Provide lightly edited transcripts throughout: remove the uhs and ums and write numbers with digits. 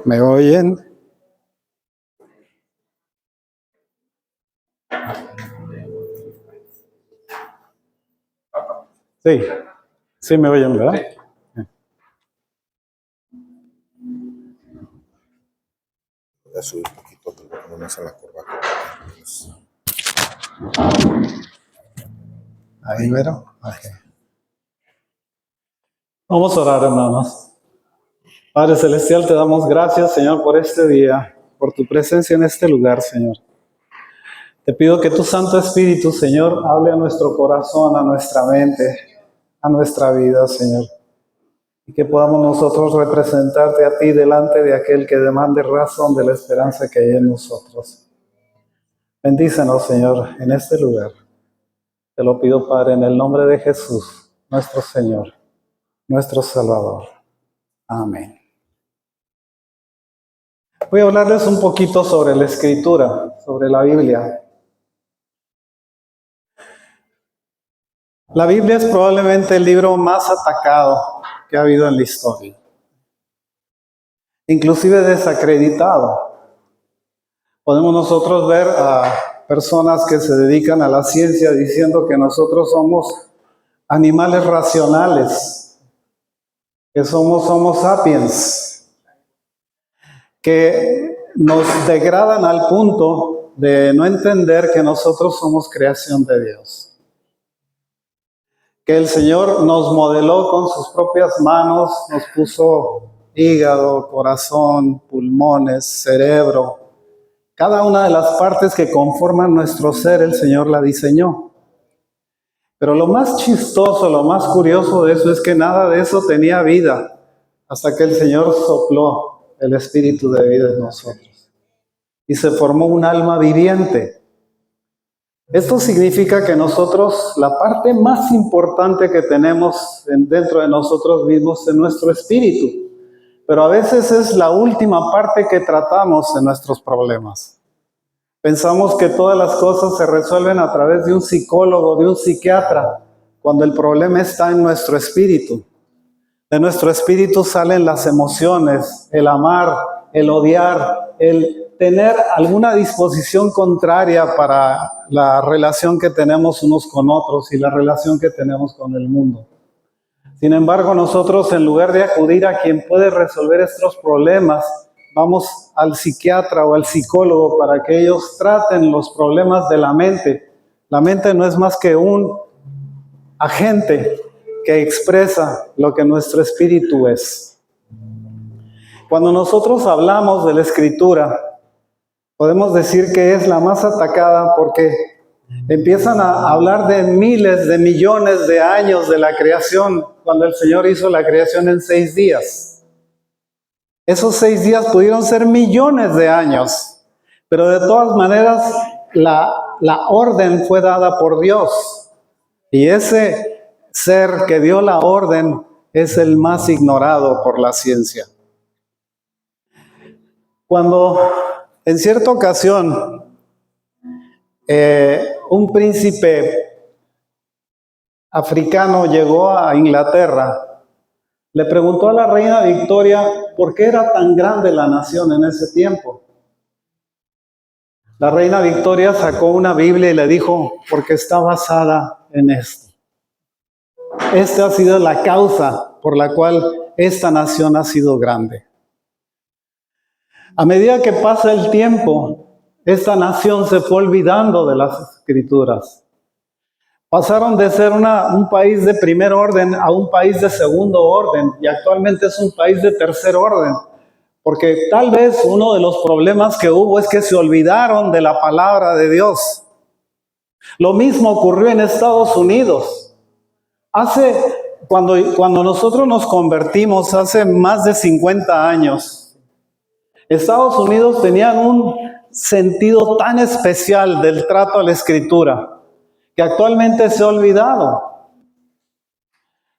¿Me oyen? Sí, sí me oyen, ¿verdad? Voy a subir un poquito, te voy a poner más a la corbata. Ahí, ¿verdad? Okay. Vamos a orar, hermanos. Padre Celestial, te damos gracias, Señor, por este día, por tu presencia en este lugar, Señor. Te pido que tu Santo Espíritu, Señor, hable a nuestro corazón, a nuestra mente, a nuestra vida, Señor. Y que podamos nosotros representarte a ti delante de aquel que demande razón de la esperanza que hay en nosotros. Bendícenos, Señor, en este lugar. Te lo pido, Padre, en el nombre de Jesús, nuestro Señor, nuestro Salvador. Amén. Voy a hablarles un poquito sobre la Escritura, sobre la Biblia. La Biblia es probablemente el libro más atacado que ha habido en la historia. Inclusive desacreditado. Podemos nosotros ver a personas que se dedican a la ciencia diciendo que nosotros somos animales racionales, que somos Homo sapiens, que nos degradan al punto de no entender que nosotros somos creación de Dios. Que el Señor nos modeló con sus propias manos, nos puso hígado, corazón, pulmones, cerebro. Cada una de las partes que conforman nuestro ser, el Señor la diseñó. Pero lo más chistoso, lo más curioso de eso es que nada de eso tenía vida, hasta que el Señor sopló el espíritu de vida en nosotros. Y se formó un alma viviente. Esto significa que nosotros, la parte más importante que tenemos dentro de nosotros mismos es nuestro espíritu. Pero a veces es la última parte que tratamos en nuestros problemas. Pensamos que todas las cosas se resuelven a través de un psicólogo, de un psiquiatra, cuando el problema está en nuestro espíritu. De nuestro espíritu salen las emociones, el amar, el odiar, el tener alguna disposición contraria para la relación que tenemos unos con otros y la relación que tenemos con el mundo. Sin embargo, nosotros, en lugar de acudir a quien puede resolver estos problemas, vamos al psiquiatra o al psicólogo para que ellos traten los problemas de la mente. La mente no es más que un agente que expresa lo que nuestro espíritu es. Cuando nosotros hablamos de la Escritura, podemos decir que es la más atacada porque empiezan a hablar de miles, de millones de años de la creación, cuando el Señor hizo la creación en 6 días. Esos 6 días pudieron ser millones de años, pero de todas maneras la orden fue dada por Dios. Y ese ser que dio la orden es el más ignorado por la ciencia. Cuando en cierta ocasión un príncipe africano llegó a Inglaterra, le preguntó a la reina Victoria por qué era tan grande la nación en ese tiempo. La reina Victoria sacó una Biblia y le dijo, porque está basada en esto. Esta ha sido la causa por la cual esta nación ha sido grande. A medida que pasa el tiempo, esta nación se fue olvidando de las Escrituras. Pasaron de ser un país de primer orden a un país de segundo orden y actualmente es un país de tercer orden. Porque tal vez uno de los problemas que hubo es que se olvidaron de la palabra de Dios. Lo mismo ocurrió en Estados Unidos. Cuando nosotros nos convertimos hace más de 50 años, Estados Unidos tenían un sentido tan especial del trato a la Escritura que actualmente se ha olvidado.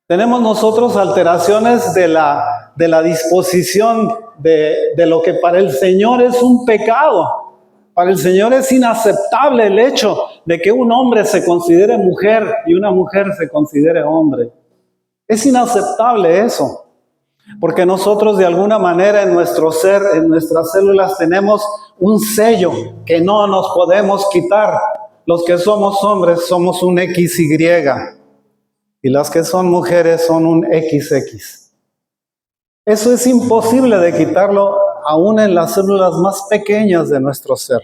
Tenemos nosotros alteraciones de la disposición de lo que para el Señor es un pecado. Para el Señor es inaceptable el hecho de que un hombre se considere mujer y una mujer se considere hombre. Es inaceptable eso. Porque nosotros de alguna manera en nuestro ser, en nuestras células tenemos un sello que no nos podemos quitar. Los que somos hombres somos un XY y las que son mujeres son un XX. Eso es imposible de quitarlo aún en las células más pequeñas de nuestro ser.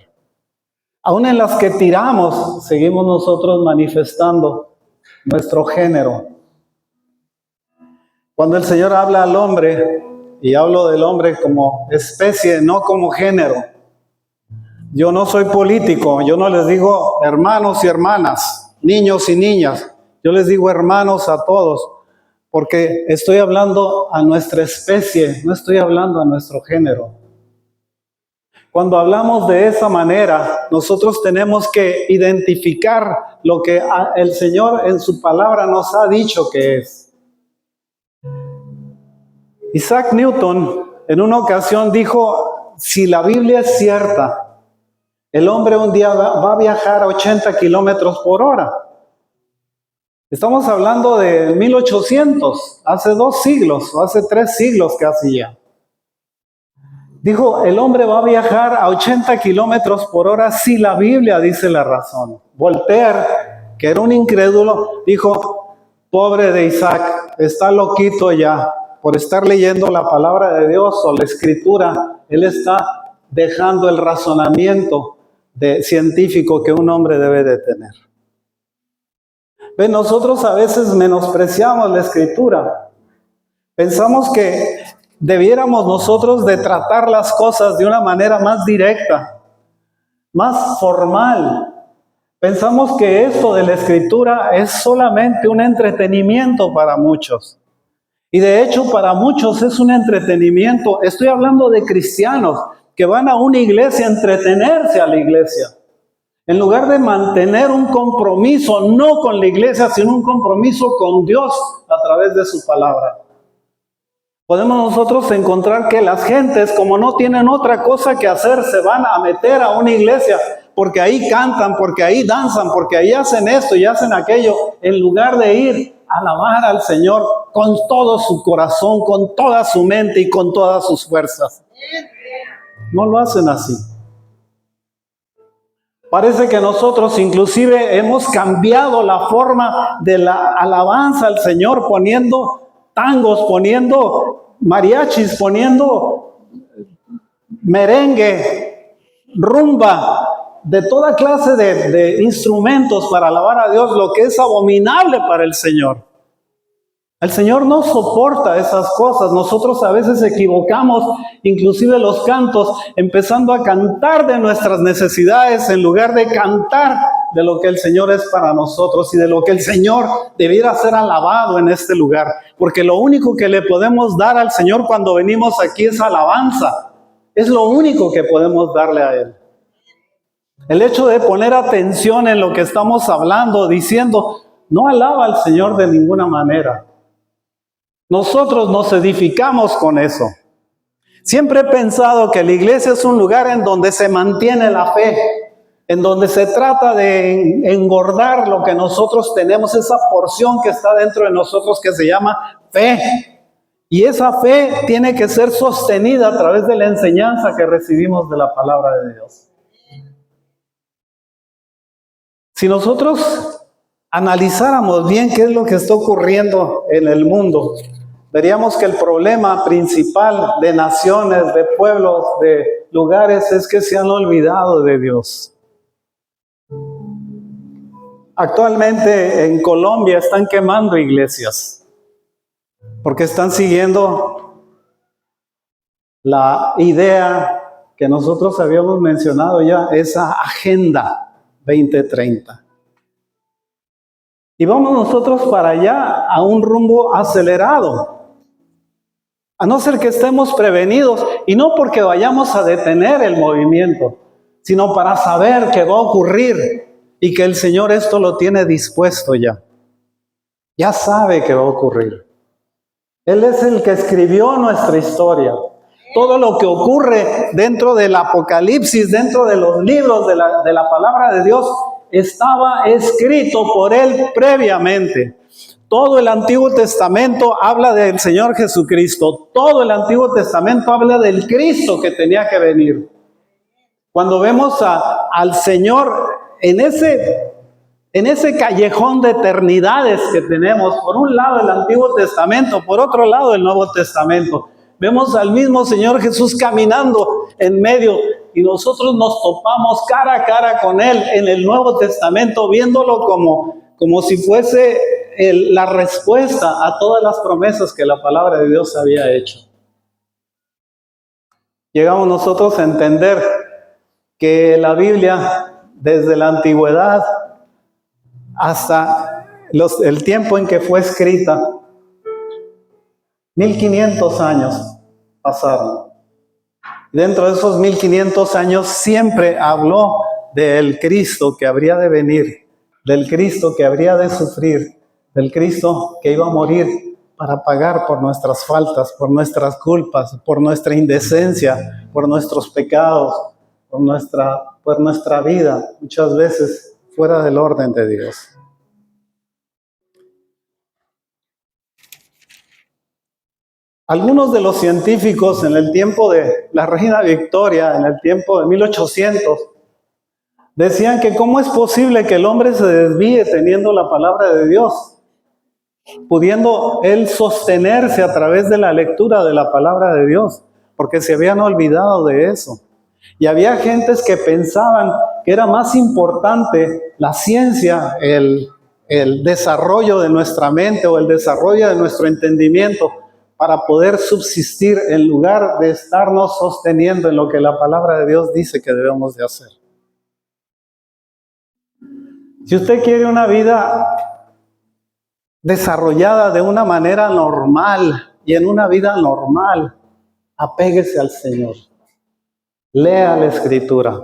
Aún en las que tiramos, seguimos nosotros manifestando nuestro género. Cuando el Señor habla al hombre, y hablo del hombre como especie, no como género. Yo no soy político, yo no les digo hermanos y hermanas, niños y niñas. Yo les digo hermanos a todos, porque estoy hablando a nuestra especie, no estoy hablando a nuestro género. Cuando hablamos de esa manera, nosotros tenemos que identificar lo que el Señor en su palabra nos ha dicho que es. Isaac Newton en una ocasión dijo, si la Biblia es cierta, el hombre un día va a viajar a 80 kilómetros por hora. Estamos hablando de 1800, hace 2 siglos, o hace 3 siglos casi ya. Dijo, el hombre va a viajar a 80 kilómetros por hora si la Biblia dice la razón. Voltaire, que era un incrédulo, dijo, pobre de Isaac, está loquito ya. Por estar leyendo la palabra de Dios o la escritura, él está dejando el razonamiento científico que un hombre debe de tener. ¿Ven? Nosotros a veces menospreciamos la escritura. Pensamos que debiéramos nosotros de tratar las cosas de una manera más directa, más formal. Pensamos que esto de la escritura es solamente un entretenimiento para muchos. Y de hecho para muchos es un entretenimiento. Estoy hablando de cristianos que van a una iglesia a entretenerse a la iglesia. En lugar de mantener un compromiso, no con la iglesia, sino un compromiso con Dios a través de su palabra. Podemos nosotros encontrar que las gentes, como no tienen otra cosa que hacer, se van a meter a una iglesia porque ahí cantan, porque ahí danzan, porque ahí hacen esto y hacen aquello, en lugar de ir a alabar al Señor con todo su corazón, con toda su mente y con todas sus fuerzas. No lo hacen así. Parece que nosotros inclusive hemos cambiado la forma de la alabanza al Señor, poniendo tangos, poniendo mariachis, poniendo merengue, rumba, de toda clase de instrumentos para alabar a Dios, lo que es abominable para el Señor. El Señor no soporta esas cosas. Nosotros a veces equivocamos, inclusive los cantos, empezando a cantar de nuestras necesidades en lugar de cantar de lo que el Señor es para nosotros y de lo que el Señor debiera ser alabado en este lugar. Porque lo único que le podemos dar al Señor cuando venimos aquí es alabanza. Es lo único que podemos darle a Él. El hecho de poner atención en lo que estamos hablando, diciendo, no alaba al Señor de ninguna manera. Nosotros nos edificamos con eso. Siempre he pensado que la iglesia es un lugar en donde se mantiene la fe, en donde se trata de engordar lo que nosotros tenemos, esa porción que está dentro de nosotros que se llama fe. Y esa fe tiene que ser sostenida a través de la enseñanza que recibimos de la palabra de Dios. Si nosotros analizáramos bien qué es lo que está ocurriendo en el mundo, veríamos que el problema principal de naciones, de pueblos, de lugares es que se han olvidado de Dios. Actualmente en Colombia están quemando iglesias porque están siguiendo la idea que nosotros habíamos mencionado ya, esa Agenda 2030. Y vamos nosotros para allá a un rumbo acelerado. A no ser que estemos prevenidos, y no porque vayamos a detener el movimiento, sino para saber que va a ocurrir y que el Señor esto lo tiene dispuesto ya. Ya sabe que va a ocurrir. Él es el que escribió nuestra historia. Todo lo que ocurre dentro del Apocalipsis, dentro de los libros de la palabra de Dios, estaba escrito por Él previamente. Todo el Antiguo Testamento habla del Señor Jesucristo. Todo el Antiguo Testamento habla del Cristo que tenía que venir. Cuando vemos al Señor en ese callejón de eternidades que tenemos, por un lado el Antiguo Testamento, por otro lado el Nuevo Testamento, vemos al mismo Señor Jesús caminando en medio y nosotros nos topamos cara a cara con Él en el Nuevo Testamento, viéndolo como si fuese la respuesta a todas las promesas que la palabra de Dios había hecho. Llegamos nosotros a entender que la Biblia, desde la antigüedad hasta el tiempo en que fue escrita, 1500 años pasaron. Dentro de esos 1500 años siempre habló del Cristo que habría de venir, del Cristo que habría de sufrir, del Cristo que iba a morir para pagar por nuestras faltas, por nuestras culpas, por nuestra indecencia, por nuestros pecados, por nuestra vida, muchas veces fuera del orden de Dios. Algunos de los científicos en el tiempo de la Reina Victoria, en el tiempo de 1800, decían que cómo es posible que el hombre se desvíe teniendo la palabra de Dios, pudiendo él sostenerse a través de la lectura de la palabra de Dios, porque se habían olvidado de eso. Y había gentes que pensaban que era más importante la ciencia, el desarrollo de nuestra mente o el desarrollo de nuestro entendimiento para poder subsistir en lugar de estarnos sosteniendo en lo que la palabra de Dios dice que debemos de hacer. Si usted quiere una vida desarrollada de una manera normal y en una vida normal, apéguese al Señor. Lea la Escritura.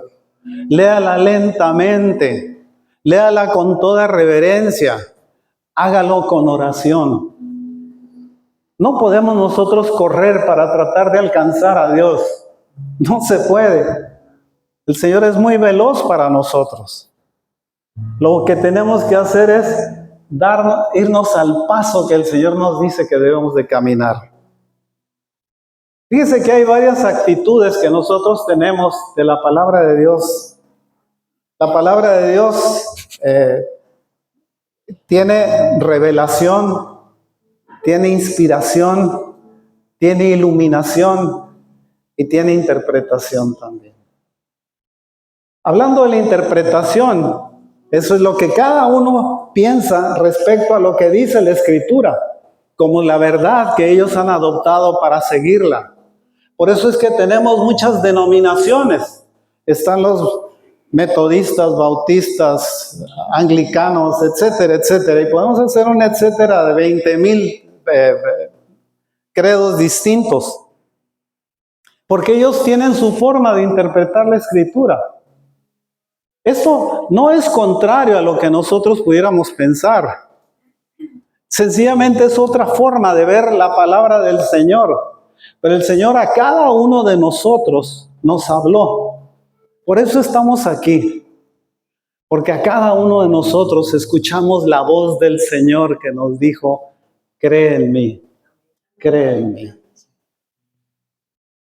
Léala lentamente. Léala con toda reverencia. Hágalo con oración. No podemos nosotros correr para tratar de alcanzar a Dios. No se puede. El Señor es muy veloz para nosotros. Lo que tenemos que hacer es irnos al paso que el Señor nos dice que debemos de caminar. Fíjese que hay varias actitudes que nosotros tenemos de la palabra de Dios. La palabra de Dios tiene revelación, tiene inspiración, tiene iluminación y tiene interpretación también. Hablando de la interpretación, eso es lo que cada uno piensa respecto a lo que dice la Escritura, como la verdad que ellos han adoptado para seguirla. Por eso es que tenemos muchas denominaciones. Están los metodistas, bautistas, anglicanos, etcétera, etcétera. Y podemos hacer un etcétera de 20,000 credos distintos. Porque ellos tienen su forma de interpretar la Escritura. Eso no es contrario a lo que nosotros pudiéramos pensar. Sencillamente es otra forma de ver la palabra del Señor. Pero el Señor a cada uno de nosotros nos habló. Por eso estamos aquí. Porque a cada uno de nosotros escuchamos la voz del Señor que nos dijo, cree en mí, cree en mí.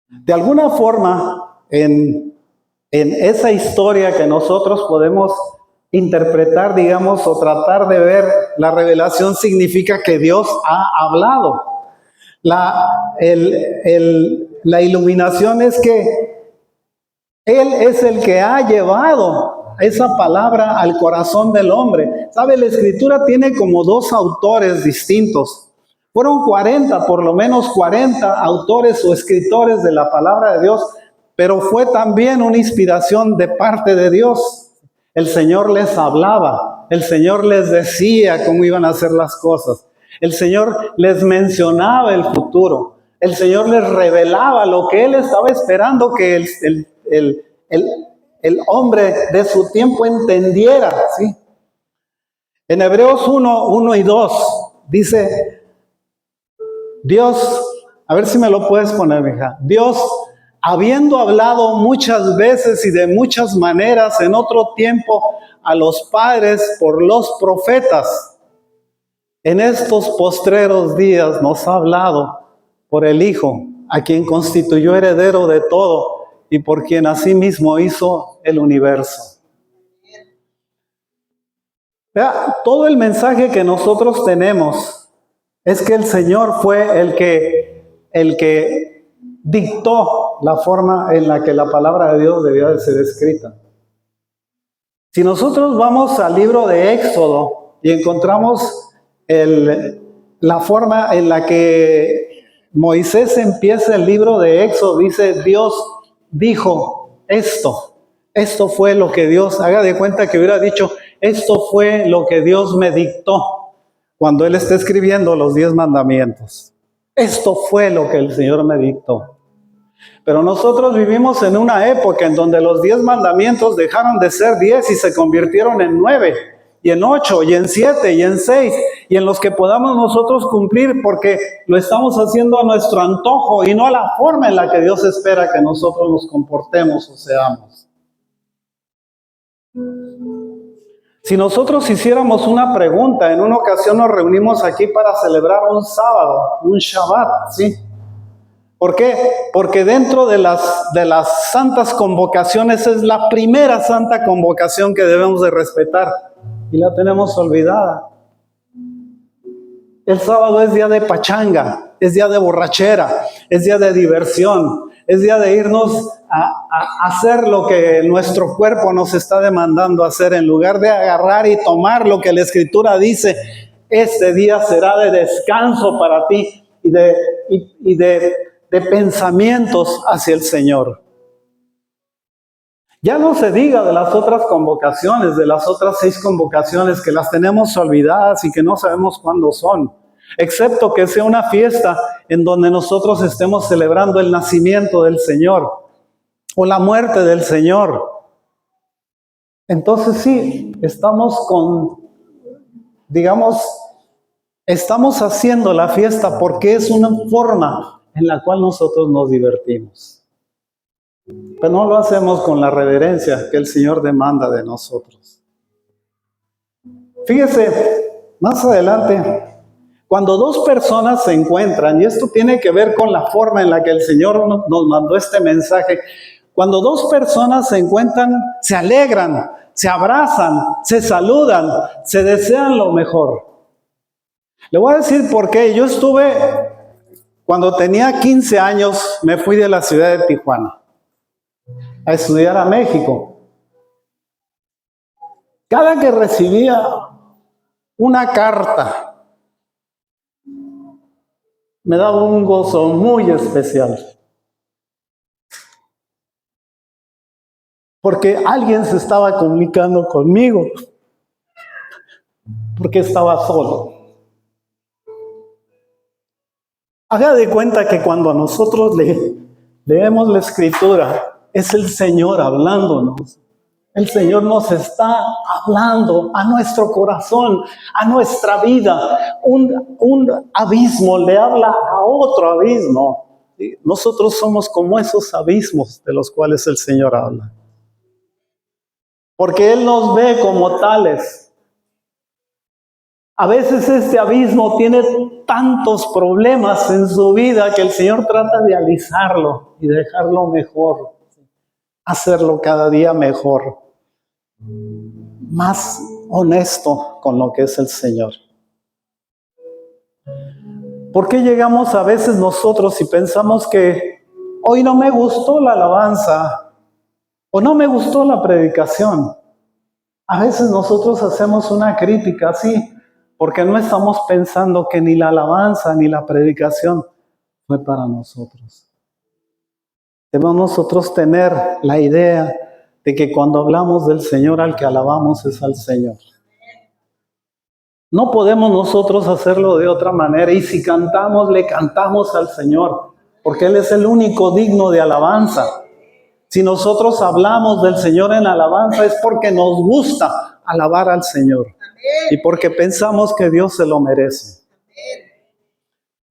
De alguna forma, en esa historia que nosotros podemos interpretar, digamos, o tratar de ver, la revelación significa que Dios ha hablado. La iluminación es que Él es el que ha llevado esa palabra al corazón del hombre. ¿Sabe? La Escritura tiene como dos autores distintos. Fueron 40, por lo menos 40 autores o escritores de la palabra de Dios, pero fue también una inspiración de parte de Dios. El Señor les hablaba, el Señor les decía cómo iban a hacer las cosas. El Señor les mencionaba el futuro. El Señor les revelaba lo que Él estaba esperando que el hombre de su tiempo entendiera, ¿sí? En Hebreos 1 y 2 dice, Dios, a ver si me lo puedes poner, mija. Dios, habiendo hablado muchas veces y de muchas maneras en otro tiempo a los padres por los profetas. en estos postreros días nos ha hablado por el Hijo, a quien constituyó heredero de todo y por quien asimismo hizo el universo. Vea, todo el mensaje que nosotros tenemos es que el Señor fue el que dictó la forma en la que la palabra de Dios debía de ser escrita. Si nosotros vamos al libro de Éxodo y encontramos la forma en la que Moisés empieza el libro de Éxodo, dice, Dios dijo esto fue lo que Dios, haga de cuenta que hubiera dicho, esto fue lo que Dios me dictó cuando Él está escribiendo los 10 mandamientos. Esto fue lo que el Señor me dictó. Pero nosotros vivimos en una época en donde los 10 mandamientos dejaron de ser 10 y se convirtieron en 9, y en 8, y en 7, y en 6, y en los que podamos nosotros cumplir porque lo estamos haciendo a nuestro antojo y no a la forma en la que Dios espera que nosotros nos comportemos o seamos. Si nosotros hiciéramos una pregunta, en una ocasión nos reunimos aquí para celebrar un sábado, un Shabbat, ¿sí? ¿Por qué? Porque dentro de las santas convocaciones es la primera santa convocación que debemos de respetar y la tenemos olvidada. El sábado es día de pachanga, es día de borrachera, es día de diversión, es día de irnos a hacer lo que nuestro cuerpo nos está demandando hacer, en lugar de agarrar y tomar lo que la Escritura dice. Este día será de descanso para ti y de pensamientos hacia el Señor. Ya no se diga de las otras convocaciones, de las otras 6 convocaciones que las tenemos olvidadas y que no sabemos cuándo son, excepto que sea una fiesta en donde nosotros estemos celebrando el nacimiento del Señor o la muerte del Señor. Entonces sí, estamos haciendo la fiesta porque es una forma en la cual nosotros nos divertimos. Pero no lo hacemos con la reverencia que el Señor demanda de nosotros. Fíjese, más adelante, cuando 2 personas se encuentran, y esto tiene que ver con la forma en la que el Señor nos mandó este mensaje, cuando 2 personas se encuentran, se alegran, se abrazan, se saludan, se desean lo mejor. Le voy a decir por qué. Cuando tenía 15 años, me fui de la ciudad de Tijuana a estudiar a México. Cada que recibía una carta, me daba un gozo muy especial. Porque alguien se estaba comunicando conmigo. Porque estaba solo. Haga de cuenta que cuando nosotros leemos la Escritura, es el Señor hablándonos. El Señor nos está hablando a nuestro corazón, a nuestra vida. Un abismo le habla a otro abismo. Nosotros somos como esos abismos de los cuales el Señor habla. Porque Él nos ve como tales. A veces este abismo tiene tantos problemas en su vida que el Señor trata de alisarlo y dejarlo mejor, hacerlo cada día mejor, más honesto con lo que es el Señor. ¿Por qué llegamos a veces nosotros y pensamos que hoy no me gustó la alabanza o no me gustó la predicación? A veces nosotros hacemos una crítica así, porque no estamos pensando que ni la alabanza ni la predicación fue para nosotros. Debemos nosotros tener la idea de que cuando hablamos del Señor, al que alabamos es al Señor. No podemos nosotros hacerlo de otra manera, y si cantamos, le cantamos al Señor, porque Él es el único digno de alabanza. Si nosotros hablamos del Señor en alabanza es porque nos gusta alabar al Señor y porque pensamos que Dios se lo merece.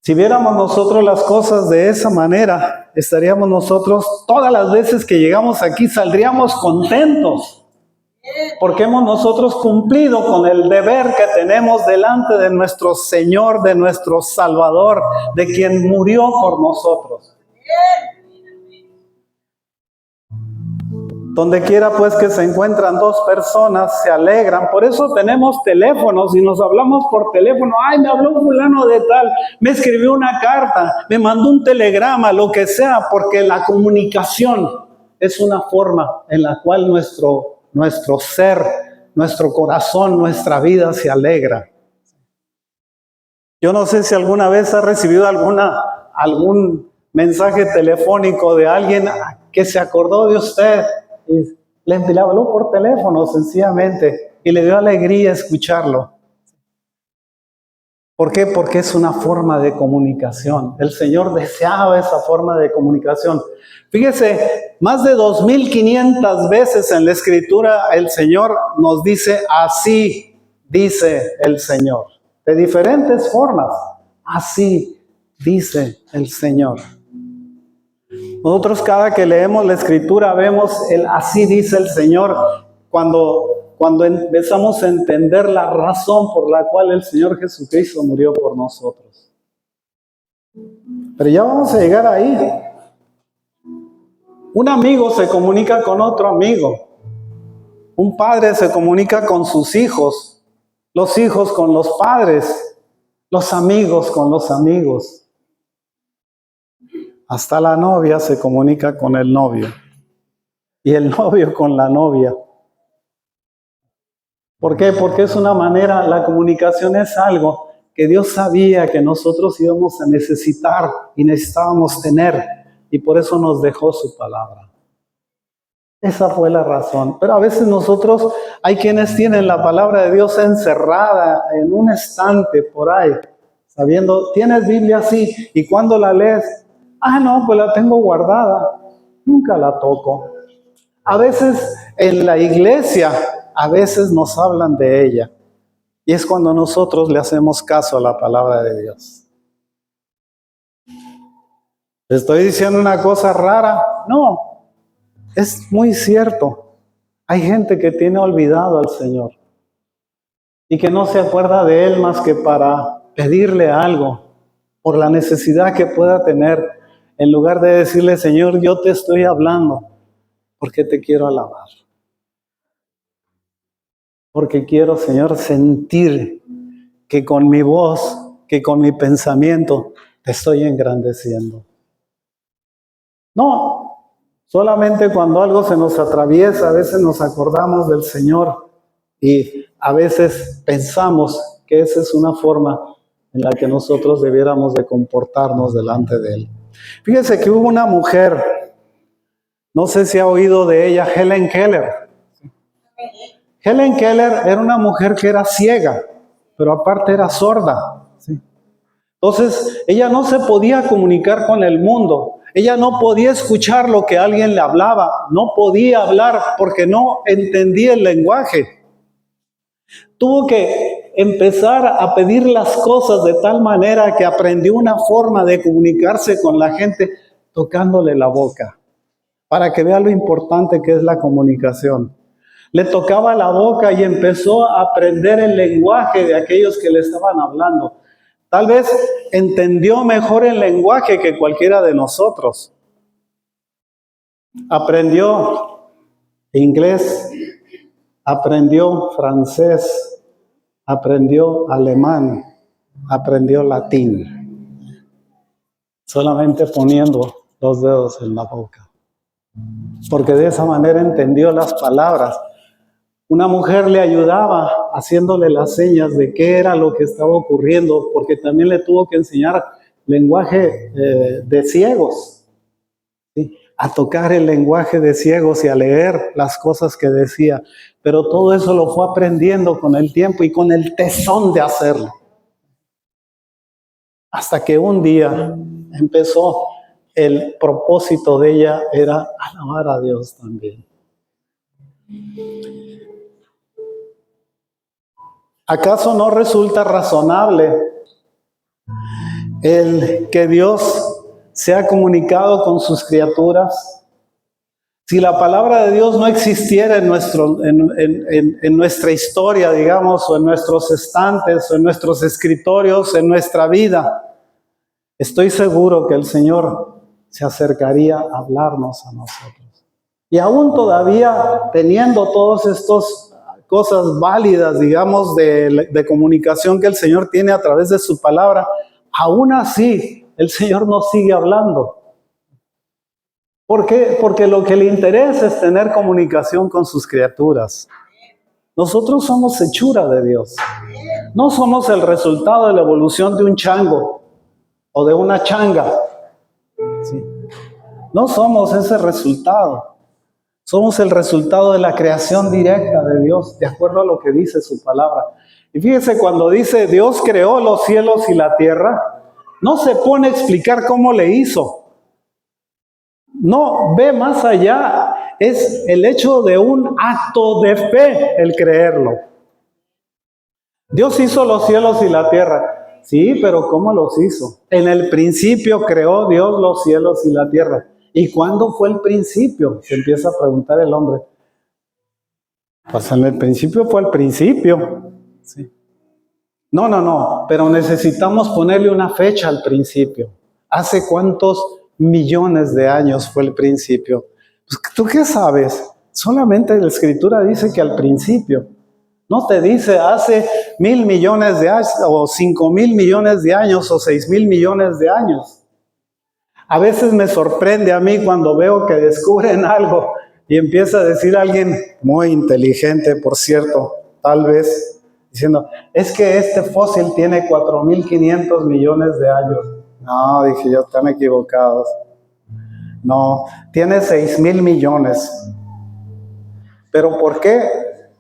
Si viéramos nosotros las cosas de esa manera, estaríamos nosotros, todas las veces que llegamos aquí, saldríamos contentos. Porque hemos nosotros cumplido con el deber que tenemos delante de nuestro Señor, de nuestro Salvador, de quien murió por nosotros. Donde quiera pues que se encuentran dos personas, se alegran. Por eso tenemos teléfonos y nos hablamos por teléfono. Ay, me habló fulano de tal, me escribió una carta, me mandó un telegrama, lo que sea, porque la comunicación es una forma en la cual nuestro ser, nuestro corazón, nuestra vida se alegra. Yo no sé si alguna vez ha recibido algún mensaje telefónico de alguien que se acordó de usted y le habló por teléfono sencillamente y le dio alegría escucharlo. ¿Por qué? Porque es una forma de comunicación. El Señor deseaba esa forma de comunicación. Fíjese, más de 2500 veces en la Escritura el Señor nos dice, así dice el Señor. De diferentes formas, así dice el Señor. Nosotros cada que leemos la Escritura vemos el así dice el Señor cuando empezamos a entender la razón por la cual el Señor Jesucristo murió por nosotros. Pero ya vamos a llegar ahí. Un amigo se comunica con otro amigo. Un padre se comunica con sus hijos. Los hijos con los padres. Los amigos con los amigos. Hasta la novia se comunica con el novio. Y el novio con la novia. ¿Por qué? Porque es una manera, la comunicación es algo que Dios sabía que nosotros íbamos a necesitar y necesitábamos tener. Y por eso nos dejó su palabra. Esa fue la razón. Pero a veces nosotros, hay quienes tienen la palabra de Dios encerrada en un estante por ahí. Sabiendo, ¿tienes Biblia? Sí. ¿Y cuándo la lees? Ah, no, pues la tengo guardada. Nunca la toco. A veces en la iglesia, a veces nos hablan de ella. Y es cuando nosotros le hacemos caso a la palabra de Dios. ¿Le estoy diciendo una cosa rara? No, es muy cierto. Hay gente que tiene olvidado al Señor y que no se acuerda de Él más que para pedirle algo por la necesidad que pueda tener, en lugar de decirle, Señor, yo te estoy hablando porque te quiero alabar. Porque quiero, Señor, sentir que con mi voz, que con mi pensamiento, te estoy engrandeciendo. No, solamente cuando algo se nos atraviesa, a veces nos acordamos del Señor y a veces pensamos que esa es una forma en la que nosotros debiéramos de comportarnos delante de Él. Fíjense que hubo una mujer, no sé si ha oído de ella, Helen Keller. Helen Keller era una mujer que era ciega, pero aparte era sorda. ¿Sí? Entonces, ella no se podía comunicar con el mundo. Ella no podía escuchar lo que alguien le hablaba. No podía hablar porque no entendía el lenguaje. Tuvo que empezar a pedir las cosas de tal manera que aprendió una forma de comunicarse con la gente tocándole la boca, para que vea lo importante que es la comunicación. Le tocaba la boca y empezó a aprender el lenguaje de aquellos que le estaban hablando. Tal vez entendió mejor el lenguaje que cualquiera de nosotros. Aprendió inglés, aprendió francés, aprendió alemán, aprendió latín. Solamente poniendo los dedos en la boca. Porque de esa manera entendió las palabras. Una mujer le ayudaba haciéndole las señas de qué era lo que estaba ocurriendo, porque también le tuvo que enseñar lenguaje de ciegos, ¿sí? A tocar el lenguaje de ciegos y a leer las cosas que decía. Pero todo eso lo fue aprendiendo con el tiempo y con el tesón de hacerlo. Hasta que un día empezó, el propósito de ella era alabar a Dios también. ¿Acaso no resulta razonable el que Dios se ha comunicado con sus criaturas? Si la palabra de Dios no existiera en nuestra historia, digamos, o en nuestros estantes, o en nuestros escritorios, en nuestra vida, estoy seguro que el Señor se acercaría a hablarnos a nosotros. Y aún todavía teniendo todas estas cosas válidas, digamos, de comunicación que el Señor tiene a través de su palabra, aún así el Señor nos sigue hablando. ¿Por qué? Porque lo que le interesa es tener comunicación con sus criaturas. Nosotros somos hechura de Dios. No somos el resultado de la evolución de un chango o de una changa. ¿Sí? No somos ese resultado. Somos el resultado de la creación directa de Dios, de acuerdo a lo que dice su palabra. Y fíjese, cuando dice Dios creó los cielos y la tierra, no se pone a explicar cómo le hizo. No, ve más allá, es el hecho de un acto de fe el creerlo. Dios hizo los cielos y la tierra. Sí, pero ¿cómo los hizo? En el principio creó Dios los cielos y la tierra. ¿Y cuándo fue el principio? Se empieza a preguntar el hombre. Pues en el principio fue el principio. Sí. No, pero necesitamos ponerle una fecha al principio. ¿Hace cuántos millones de años fue el principio? Pues, ¿tú qué sabes? Solamente la Escritura dice que al principio. No te dice hace 1,000 millones de años, o 5,000 millones de años, o 6,000 millones de años. A veces me sorprende a mí cuando veo que descubren algo y empieza a decir alguien muy inteligente, por cierto, tal vez, diciendo, es que este fósil tiene 4,500 millones de años. No, dije yo, están equivocados. No, tiene 6,000 millones. ¿Pero por qué?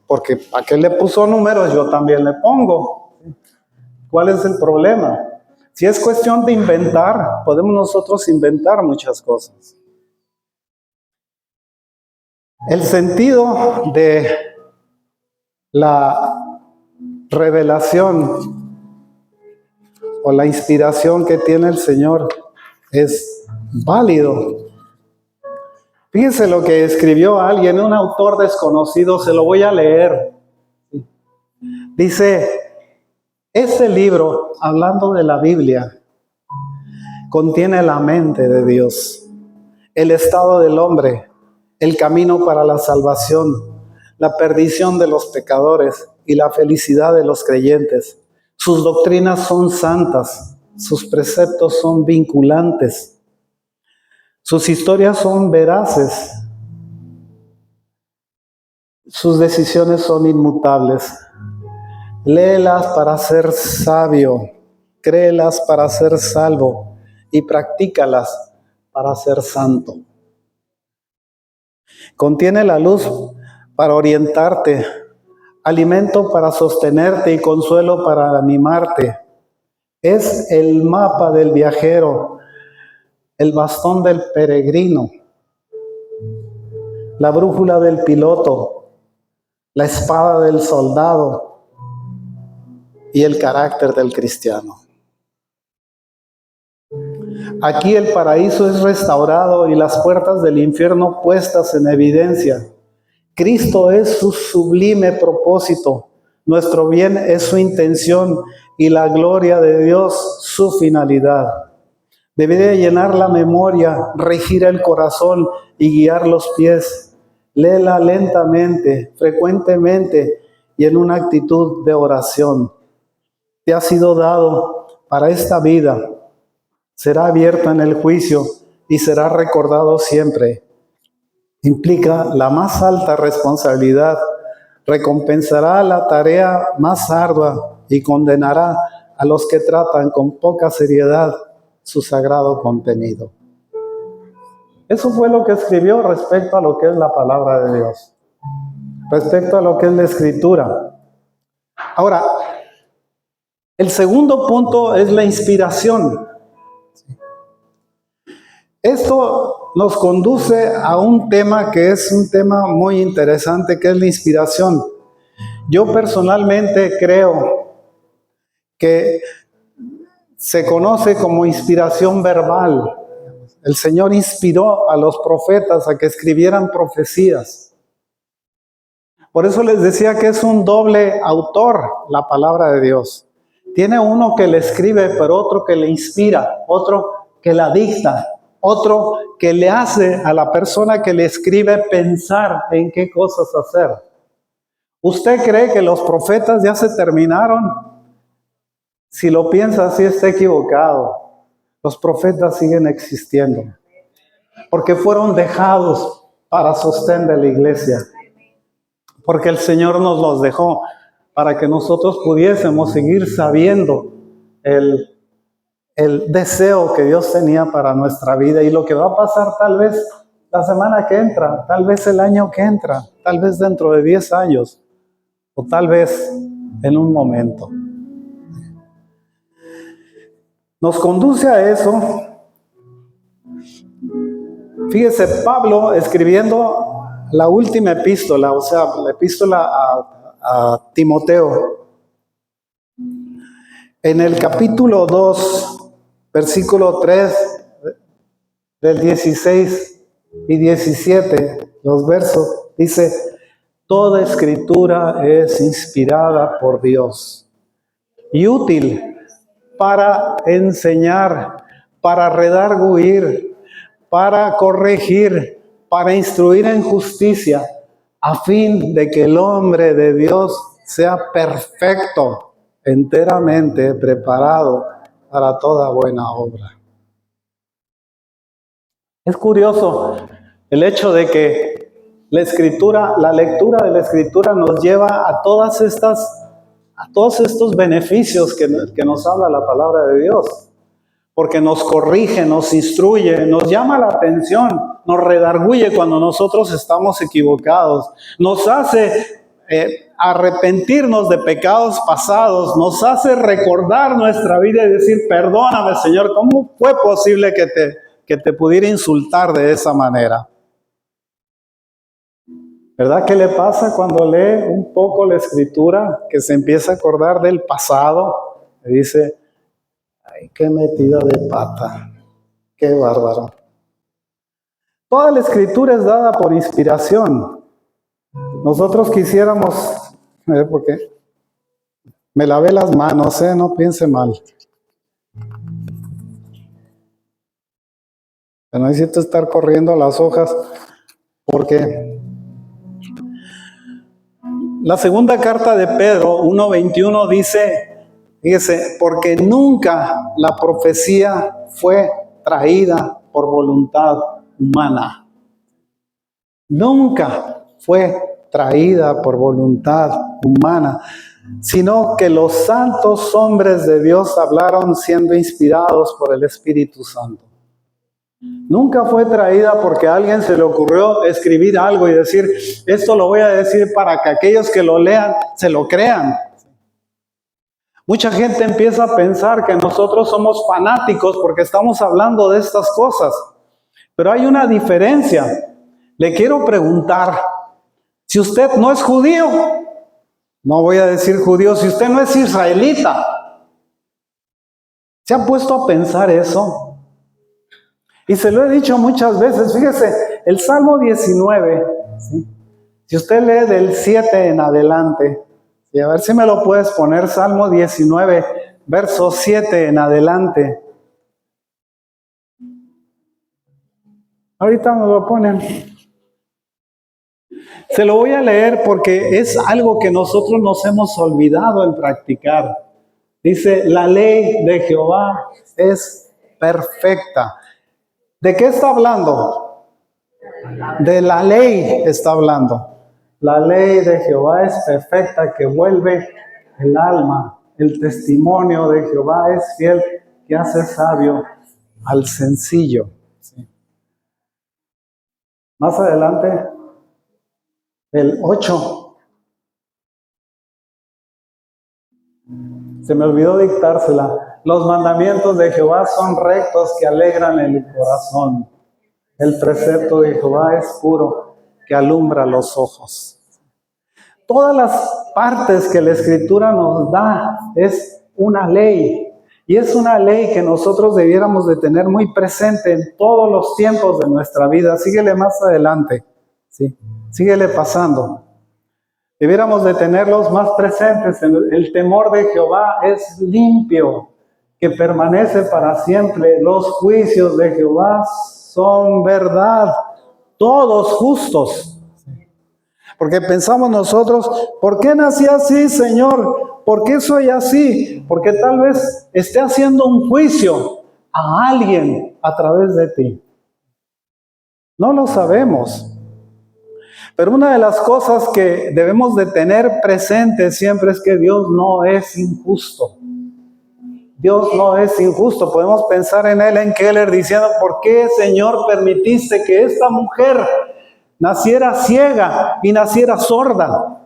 Porque ¿a qué le puso números? Yo también le pongo. ¿Cuál es el problema? Si es cuestión de inventar, podemos nosotros inventar muchas cosas. El sentido de la revelación o la inspiración que tiene el Señor es válido. Fíjense lo que escribió alguien, un autor desconocido, se lo voy a leer. Dice, este libro, hablando de la Biblia, contiene la mente de Dios, el estado del hombre, el camino para la salvación, la perdición de los pecadores y la felicidad de los creyentes. Sus doctrinas son santas, sus preceptos son vinculantes. Sus historias son veraces, sus decisiones son inmutables. Léelas para ser sabio, créelas para ser salvo y practícalas para ser santo. Contiene la luz para orientarte, alimento para sostenerte y consuelo para animarte. Es el mapa del viajero, el bastón del peregrino, la brújula del piloto, la espada del soldado y el carácter del cristiano. Aquí el paraíso es restaurado y las puertas del infierno puestas en evidencia. Cristo es su sublime propósito, nuestro bien es su intención y la gloria de Dios su finalidad. Debe llenar la memoria, regir el corazón y guiar los pies. Léela lentamente, frecuentemente y en una actitud de oración. Te ha sido dado para esta vida. Será abierto en el juicio y será recordado siempre. Implica la más alta responsabilidad. Recompensará la tarea más ardua y condenará a los que tratan con poca seriedad su sagrado contenido. Eso fue lo que escribió respecto a lo que es la palabra de Dios, respecto a lo que es la Escritura. Ahora, el segundo punto es la inspiración. Esto nos conduce a un tema que es un tema muy interesante, que es la inspiración. Yo personalmente creo que se conoce como inspiración verbal. el Señor inspiró a los profetas a que escribieran profecías. Por eso les decía que es un doble autor la palabra de Dios. Tiene uno que le escribe, pero otro que le inspira, otro que la dicta, otro que le hace a la persona que le escribe pensar en qué cosas hacer. ¿Usted cree que los profetas ya se terminaron? Si lo piensa así, está equivocado. Los profetas siguen existiendo, porque fueron dejados para sostén de la iglesia, porque el Señor nos los dejó para que nosotros pudiésemos seguir sabiendo el deseo que Dios tenía para nuestra vida y lo que va a pasar tal vez la semana que entra, tal vez el año que entra, tal vez dentro de 10 años o tal vez en un momento. Nos conduce a eso. Fíjese, Pablo escribiendo la última epístola, o sea, la epístola a Timoteo, en el capítulo 2, versículo 3 del 16 y 17, los versos, dice: toda escritura es inspirada por Dios y útil para enseñar, para redarguir, para corregir, para instruir en justicia, a fin de que el hombre de Dios sea perfecto, enteramente preparado para toda buena obra. Es curioso el hecho de que la escritura, la lectura de la escritura nos lleva a todos estos beneficios que nos habla la palabra de Dios, porque nos corrige, nos instruye, nos llama la atención, nos redarguye cuando nosotros estamos equivocados, nos hace arrepentirnos de pecados pasados, nos hace recordar nuestra vida y decir: perdóname, Señor, ¿cómo fue posible que te pudiera insultar de esa manera? ¿Verdad que le pasa cuando lee un poco la escritura, que se empieza a acordar del pasado? Y dice: ay, qué metida de pata, qué bárbaro. Toda la escritura es dada por inspiración. Nosotros quisiéramos, porque me lavé las manos, no piense mal. Pero necesito estar corriendo las hojas, porque la segunda carta de Pedro 1:21 dice, fíjese, porque nunca la profecía fue traída por voluntad humana. Nunca fue traída por voluntad humana, sino que los santos hombres de Dios hablaron siendo inspirados por el Espíritu Santo. Nunca fue traída porque a alguien se le ocurrió escribir algo y decir: esto lo voy a decir para que aquellos que lo lean se lo crean. Mucha gente empieza a pensar que nosotros somos fanáticos porque estamos hablando de estas cosas. Pero hay una diferencia. Le quiero preguntar, si usted no es judío, no voy a decir judío, si usted no es israelita, ¿se ha puesto a pensar eso? Y se lo he dicho muchas veces. Fíjese, el Salmo 19, ¿sí? Si usted lee del 7 en adelante, y a ver si me lo puedes poner, Salmo 19, verso 7 en adelante. Ahorita me lo ponen. Se lo voy a leer porque es algo que nosotros nos hemos olvidado en practicar. Dice: la ley de Jehová es perfecta. ¿De qué está hablando? De la ley está hablando. La ley de Jehová es perfecta, que vuelve el alma. El testimonio de Jehová es fiel, que hace sabio al sencillo. ¿Sí? Más adelante, el 8. Se me olvidó dictársela. Los mandamientos de Jehová son rectos, que alegran el corazón. El precepto de Jehová es puro, que alumbra los ojos. Todas las partes que la Escritura nos da es una ley. Y es una ley que nosotros debiéramos de tener muy presente en todos los tiempos de nuestra vida. Síguele más adelante, ¿sí? Síguele pasando. Debiéramos de tenerlos más presentes. El temor de Jehová es limpio, que permanece para siempre. Los juicios de Jehová son verdad, todos justos. Porque pensamos nosotros, ¿por qué nací así, Señor? ¿Por qué soy así? Porque tal vez esté haciendo un juicio a alguien a través de ti. No lo sabemos. Pero una de las cosas que debemos de tener presente siempre es que Dios no es injusto. Dios no es injusto. Podemos pensar en Helen Keller diciendo, ¿por qué, Señor, permitiste que esta mujer naciera ciega y naciera sorda?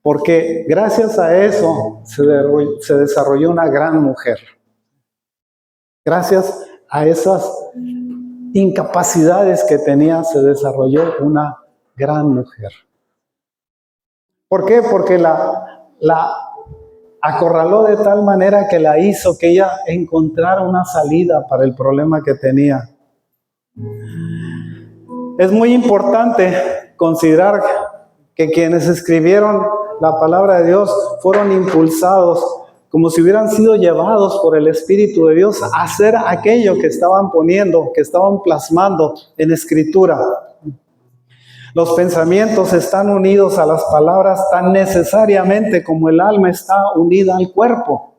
Porque gracias a eso se desarrolló una gran mujer. Gracias a esas incapacidades que tenía, se desarrolló una gran mujer. ¿Por qué? Porque la acorraló de tal manera que la hizo que ella encontrara una salida para el problema que tenía. Es muy importante considerar que quienes escribieron la palabra de Dios fueron impulsados como si hubieran sido llevados por el Espíritu de Dios a hacer aquello que estaban poniendo, que estaban plasmando en escritura. Los pensamientos están unidos a las palabras tan necesariamente como el alma está unida al cuerpo.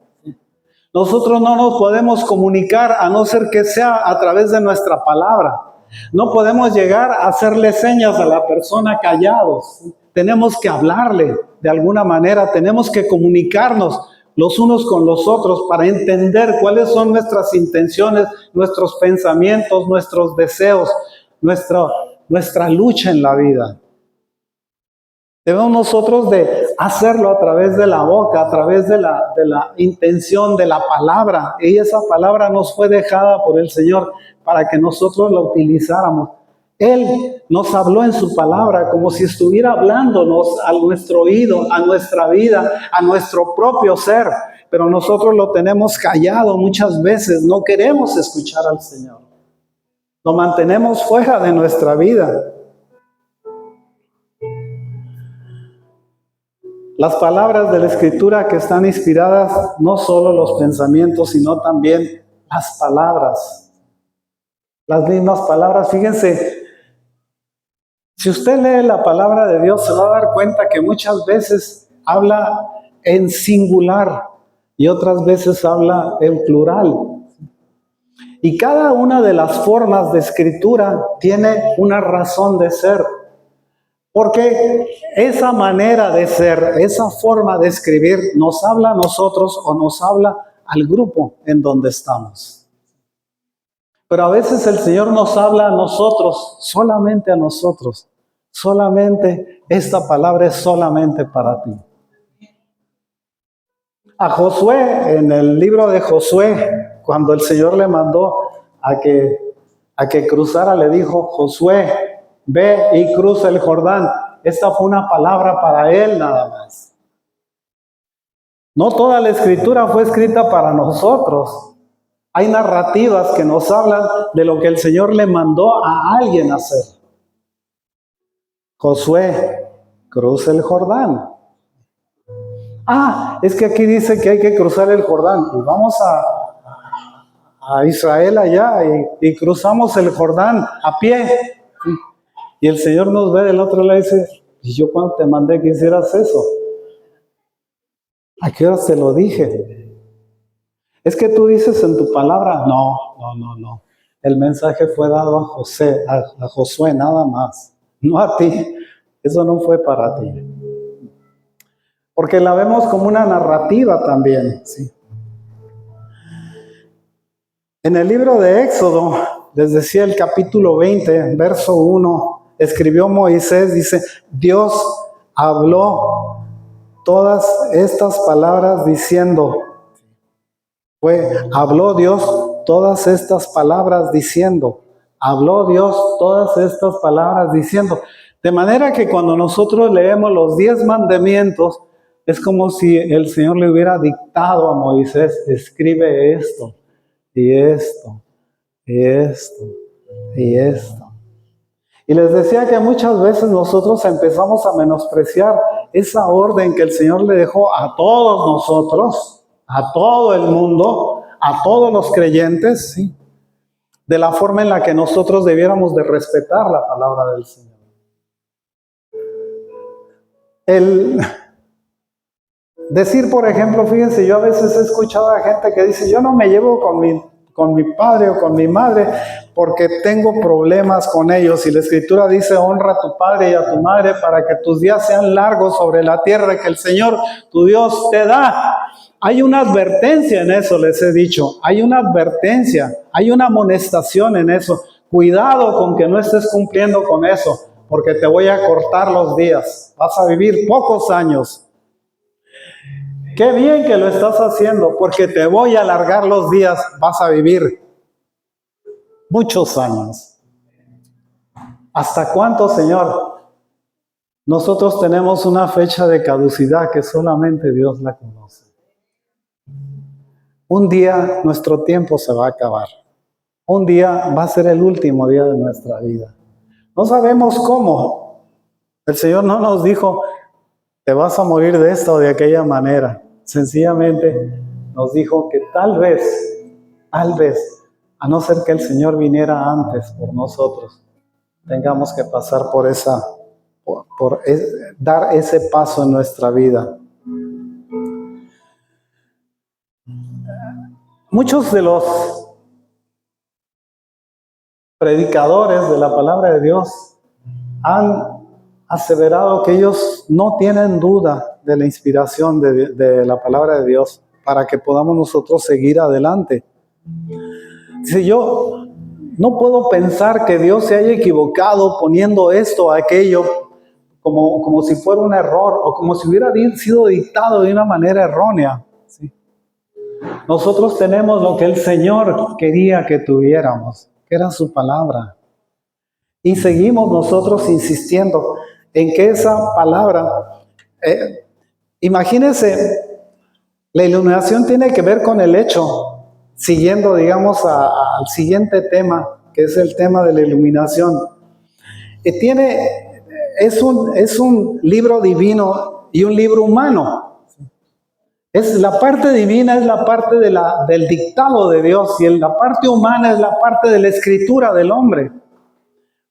Nosotros no nos podemos comunicar a no ser que sea a través de nuestra palabra. No podemos llegar a hacerle señas a la persona callados. Tenemos que hablarle de alguna manera, tenemos que comunicarnos los unos con los otros para entender cuáles son nuestras intenciones, nuestros pensamientos, nuestros deseos, nuestra lucha en la vida. Debemos nosotros de hacerlo a través de la boca, a través de la intención, de la palabra. Y esa palabra nos fue dejada por el Señor para que nosotros la utilizáramos. Él nos habló en su palabra como si estuviera hablándonos a nuestro oído, a nuestra vida, a nuestro propio ser. Pero nosotros lo tenemos callado muchas veces, no queremos escuchar al Señor. Lo mantenemos fuera de nuestra vida. Las palabras de la Escritura que están inspiradas, no solo los pensamientos, sino también las palabras. Las mismas palabras, fíjense, si usted lee la palabra de Dios, se va a dar cuenta que muchas veces habla en singular y otras veces habla en plural. Y cada una de las formas de escritura tiene una razón de ser. Porque esa manera de ser, esa forma de escribir, nos habla a nosotros o nos habla al grupo en donde estamos. Pero a veces el Señor nos habla a nosotros, solamente a nosotros. Solamente esta palabra es solamente para ti. A Josué, en el libro de Josué, cuando el Señor le mandó a que cruzara, le dijo, Josué, ve y cruza el Jordán. Esta fue una palabra para él nada más. No toda la escritura fue escrita para nosotros. Hay narrativas que nos hablan de lo que el Señor le mandó a alguien hacer. Josué, cruza el Jordán. Es que aquí dice que hay que cruzar el Jordán. Y vamos a Israel allá y cruzamos el Jordán a pie. Y el Señor nos ve del otro lado y dice, ¿y yo cuando te mandé que hicieras eso? ¿A qué hora te lo dije? Es que tú dices en tu palabra, no. El mensaje fue dado a Josué nada más, no a ti. Eso no fue para ti. Porque la vemos como una narrativa también, ¿sí? En el libro de Éxodo, les decía el capítulo 20, verso 1, escribió Moisés, dice, Dios habló todas estas palabras diciendo, habló Dios todas estas palabras diciendo, de manera que cuando nosotros leemos los 10 mandamientos, Es como si el Señor le hubiera dictado a Moisés, escribe esto, y esto, y esto, y esto. Y les decía que muchas veces nosotros empezamos a menospreciar esa orden que el Señor le dejó a todos nosotros, a todo el mundo, a todos los creyentes, ¿sí? De la forma en la que nosotros debiéramos de respetar la palabra del Señor. El decir, por ejemplo, fíjense, yo a veces he escuchado a gente que dice, yo no me llevo con mi padre o con mi madre porque tengo problemas con ellos. Y la Escritura dice, honra a tu padre y a tu madre para que tus días sean largos sobre la tierra que el Señor, tu Dios, te da. Hay una advertencia en eso, les he dicho. Hay una advertencia, hay una amonestación en eso. Cuidado con que no estés cumpliendo con eso, porque te voy a cortar los días. Vas a vivir pocos años. Qué bien que lo estás haciendo, porque te voy a alargar los días, vas a vivir muchos años. ¿Hasta cuánto, Señor? Nosotros tenemos una fecha de caducidad que solamente Dios la conoce. Un día nuestro tiempo se va a acabar. Un día va a ser el último día de nuestra vida. No sabemos cómo. El Señor no nos dijo, te vas a morir de esta o de aquella manera. Sencillamente nos dijo que tal vez, a no ser que el Señor viniera antes por nosotros, tengamos que pasar por dar ese paso en nuestra vida. Muchos de los predicadores de la palabra de Dios han aseverado que ellos no tienen duda de la inspiración de la palabra de Dios para que podamos nosotros seguir adelante. Dice, yo no puedo pensar que Dios se haya equivocado poniendo esto o aquello como si fuera un error o como si hubiera sido dictado de una manera errónea. ¿Sí? Nosotros tenemos lo que el Señor quería que tuviéramos, que era su palabra. Y seguimos nosotros insistiendo en que esa palabra, imagínense, la iluminación tiene que ver con el hecho, siguiendo, digamos, al siguiente tema, que es el tema de la iluminación. Es un libro divino y un libro humano. La parte divina es la parte del dictado de Dios y la parte humana es la parte de la escritura del hombre.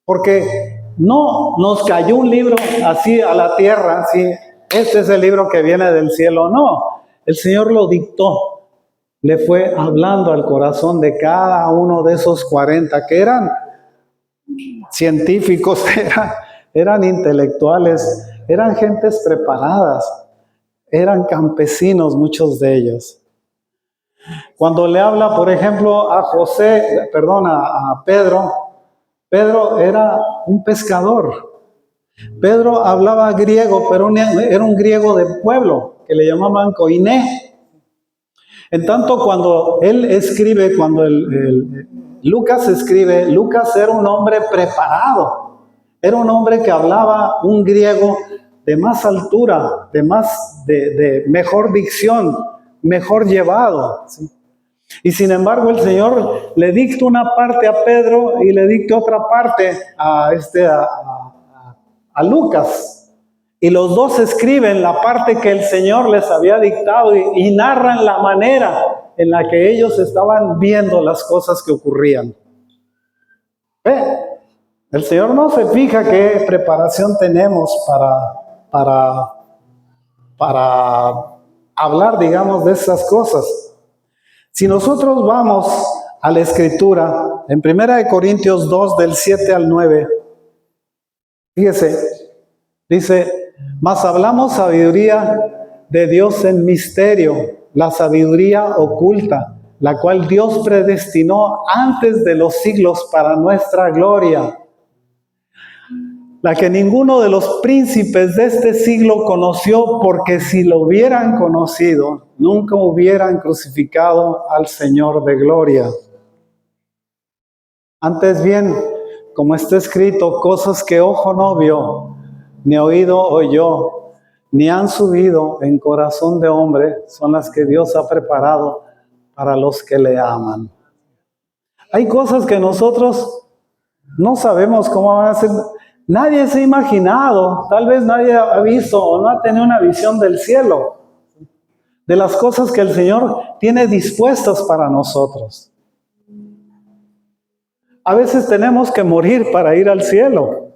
Porque no nos cayó un libro así a la tierra, ¿sí? Este es el libro que viene del cielo. No, el Señor lo dictó. Le fue hablando al corazón de cada uno de esos 40 que eran científicos, eran intelectuales, eran gentes preparadas, eran campesinos muchos de ellos. Cuando le habla, por ejemplo, a Pedro, Pedro era un pescador. Pedro hablaba griego, pero era un griego de pueblo, que le llamaban koiné. En tanto, cuando él escribe, Lucas escribe, Lucas era un hombre preparado. Era un hombre que hablaba un griego de más altura, de mejor dicción, mejor llevado, ¿sí? Y sin embargo el Señor le dicta una parte a Pedro y le dicta otra parte a Lucas. Y los dos escriben la parte que el Señor les había dictado y narran la manera en la que ellos estaban viendo las cosas que ocurrían. El Señor no se fija qué preparación tenemos para hablar, digamos, de esas cosas. Si nosotros vamos a la Escritura, en 1 Corintios 2, del 7 al 9, fíjese, dice, mas hablamos sabiduría de Dios en misterio, la sabiduría oculta, la cual Dios predestinó antes de los siglos para nuestra gloria, la que ninguno de los príncipes de este siglo conoció, porque si lo hubieran conocido, nunca hubieran crucificado al Señor de gloria. Antes bien, como está escrito, cosas que ojo no vio, ni oído oyó, ni han subido en corazón de hombre, son las que Dios ha preparado para los que le aman. Hay cosas que nosotros no sabemos cómo van a ser. Nadie se ha imaginado, tal vez nadie ha visto o no ha tenido una visión del cielo, de las cosas que el Señor tiene dispuestas para nosotros. A veces tenemos que morir para ir al cielo.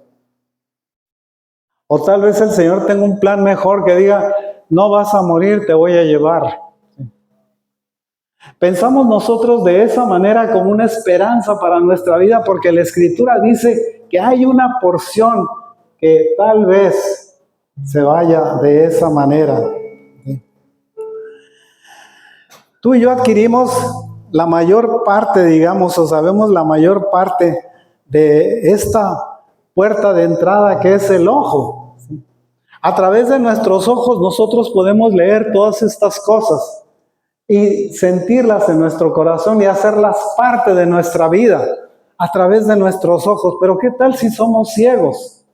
O tal vez el Señor tenga un plan mejor que diga, no vas a morir, te voy a llevar. Pensamos nosotros de esa manera como una esperanza para nuestra vida, porque la Escritura dice que hay una porción que tal vez se vaya de esa manera. Tú y yo adquirimos la mayor parte, digamos, o sabemos la mayor parte de esta puerta de entrada que es el ojo. A través de nuestros ojos nosotros podemos leer todas estas cosas y sentirlas en nuestro corazón y hacerlas parte de nuestra vida a través de nuestros ojos. Pero ¿qué tal si somos ciegos?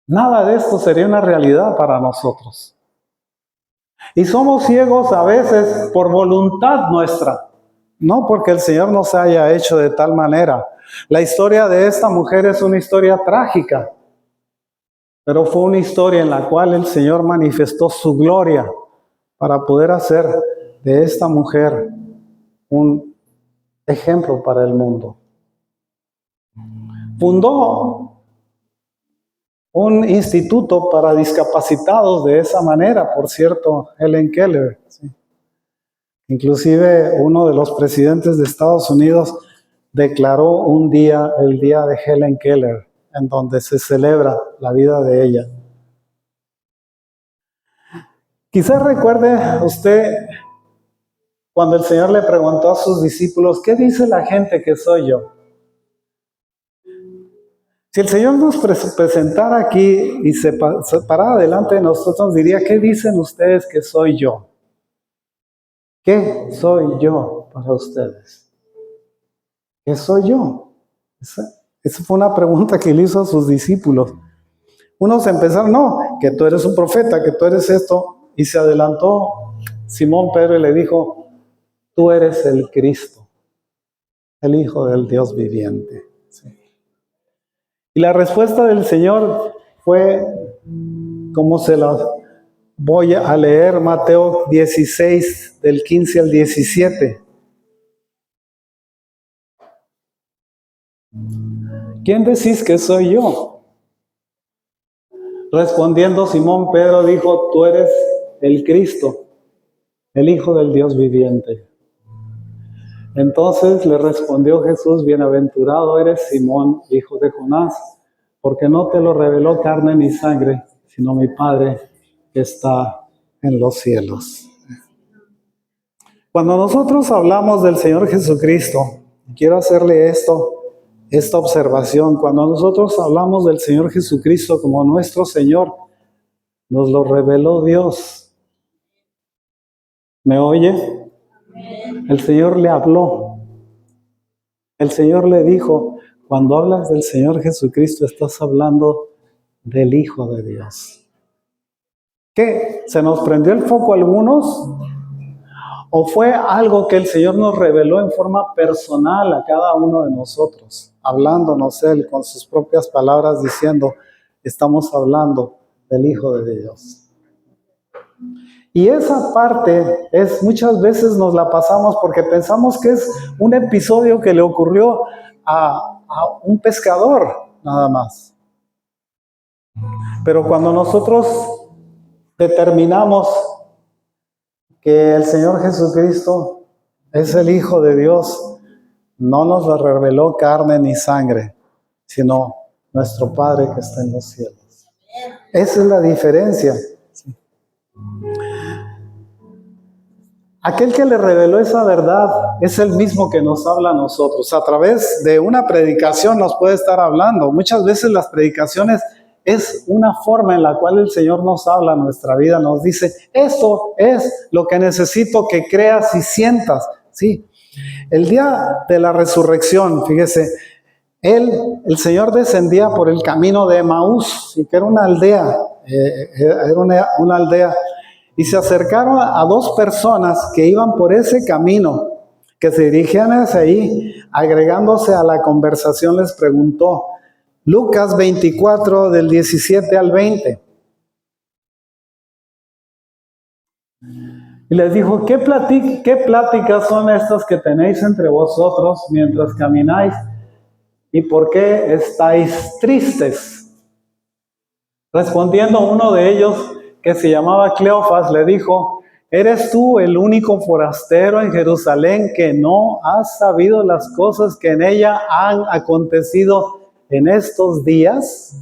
Nada de esto sería una realidad para nosotros. Y somos ciegos a veces por voluntad nuestra, no porque el Señor nos haya hecho de tal manera. La historia de esta mujer es una historia trágica, pero fue una historia en la cual el Señor manifestó su gloria para poder hacer de esta mujer un ejemplo para el mundo. Fundó un instituto para discapacitados de esa manera, por cierto, Helen Keller. ¿Sí? Inclusive uno de los presidentes de Estados Unidos declaró un día, el día de Helen Keller, en donde se celebra la vida de ella. Quizás recuerde usted cuando el Señor le preguntó a sus discípulos, ¿qué dice la gente que soy yo? Si el Señor nos presentara aquí y se parara delante de nosotros, diría, ¿qué dicen ustedes que soy yo? ¿Qué soy yo para ustedes? ¿Qué soy yo? Esa fue una pregunta que le hizo a sus discípulos. Unos empezaron, no, que tú eres un profeta, que tú eres esto. Y se adelantó Simón Pedro y le dijo, tú eres el Cristo, el Hijo del Dios viviente. Sí. Y la respuesta del Señor fue, como se la voy a leer, Mateo 16, del 15 al 17. ¿Quién decís que soy yo? Respondiendo Simón Pedro dijo, tú eres el Cristo, el Hijo del Dios viviente. Entonces le respondió Jesús, bienaventurado eres Simón, hijo de Jonás, porque no te lo reveló carne ni sangre, sino mi Padre que está en los cielos. Cuando nosotros hablamos del Señor Jesucristo, quiero hacerle esta observación, cuando nosotros hablamos del Señor Jesucristo como nuestro Señor, nos lo reveló Dios. ¿Me oye? El Señor le habló. El Señor le dijo, cuando hablas del Señor Jesucristo, estás hablando del Hijo de Dios. ¿Qué? ¿Se nos prendió el foco a algunos? ¿O fue algo que el Señor nos reveló en forma personal a cada uno de nosotros? Hablándonos Él con sus propias palabras, diciendo, estamos hablando del Hijo de Dios. Y esa parte muchas veces nos la pasamos porque pensamos que es un episodio que le ocurrió a un pescador, nada más. Pero cuando nosotros determinamos que el Señor Jesucristo es el Hijo de Dios, no nos lo reveló carne ni sangre, sino nuestro Padre que está en los cielos. Esa es la diferencia. Aquel que le reveló esa verdad es el mismo que nos habla a nosotros. A través de una predicación nos puede estar hablando. Muchas veces las predicaciones es una forma en la cual el Señor nos habla a nuestra vida. Nos dice, esto es lo que necesito que creas y sientas. Sí. El día de la resurrección, fíjese, el Señor descendía por el camino de Emaús, que era una aldea era una aldea, y se acercaron a dos personas que iban por ese camino, que se dirigían hacia ahí. Agregándose a la conversación, les preguntó, Lucas 24, del 17 al 20. Y les dijo, ¿qué pláticas son estas que tenéis entre vosotros mientras camináis? ¿Y por qué estáis tristes? Respondiendo uno de ellos, que se llamaba Cleofas, le dijo, ¿eres tú el único forastero en Jerusalén que no has sabido las cosas que en ella han acontecido en estos días?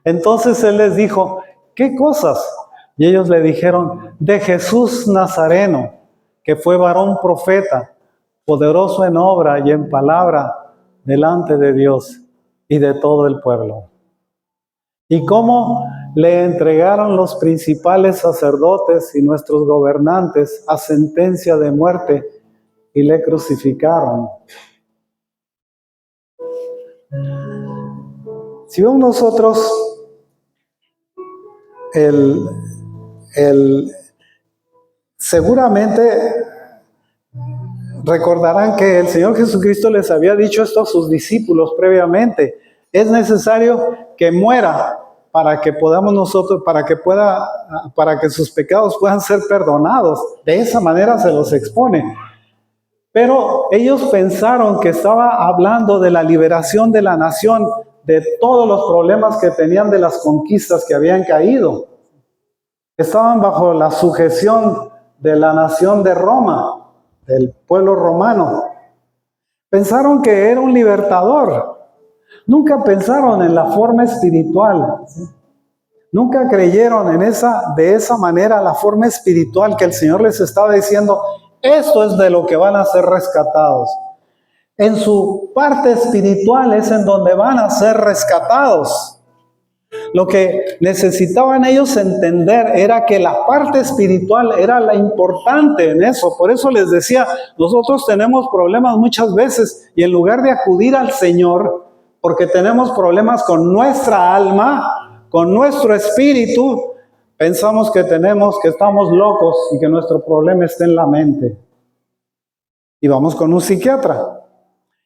Entonces él les dijo, ¿qué cosas? Y ellos le dijeron, de Jesús Nazareno, que fue varón profeta, poderoso en obra y en palabra delante de Dios y de todo el pueblo. Y cómo le entregaron los principales sacerdotes y nuestros gobernantes a sentencia de muerte y le crucificaron. Si vemos nosotros seguramente recordarán que el Señor Jesucristo les había dicho esto a sus discípulos previamente. Es necesario que muera para que podamos nosotros, para que sus pecados puedan ser perdonados. De esa manera se los expone. Pero ellos pensaron que estaba hablando de la liberación de la nación, de todos los problemas que tenían de las conquistas que habían caído. Estaban bajo la sujeción de la nación de Roma, del pueblo romano. Pensaron que era un libertador. Nunca pensaron en la forma espiritual. Nunca creyeron de esa manera, la forma espiritual que el Señor les estaba diciendo, esto es de lo que van a ser rescatados. En su parte espiritual es en donde van a ser rescatados. Lo que necesitaban ellos entender era que la parte espiritual era la importante en eso. Por eso les decía, nosotros tenemos problemas muchas veces y en lugar de acudir al Señor, porque tenemos problemas con nuestra alma, con nuestro espíritu, pensamos que estamos locos y que nuestro problema está en la mente. Y vamos con un psiquiatra.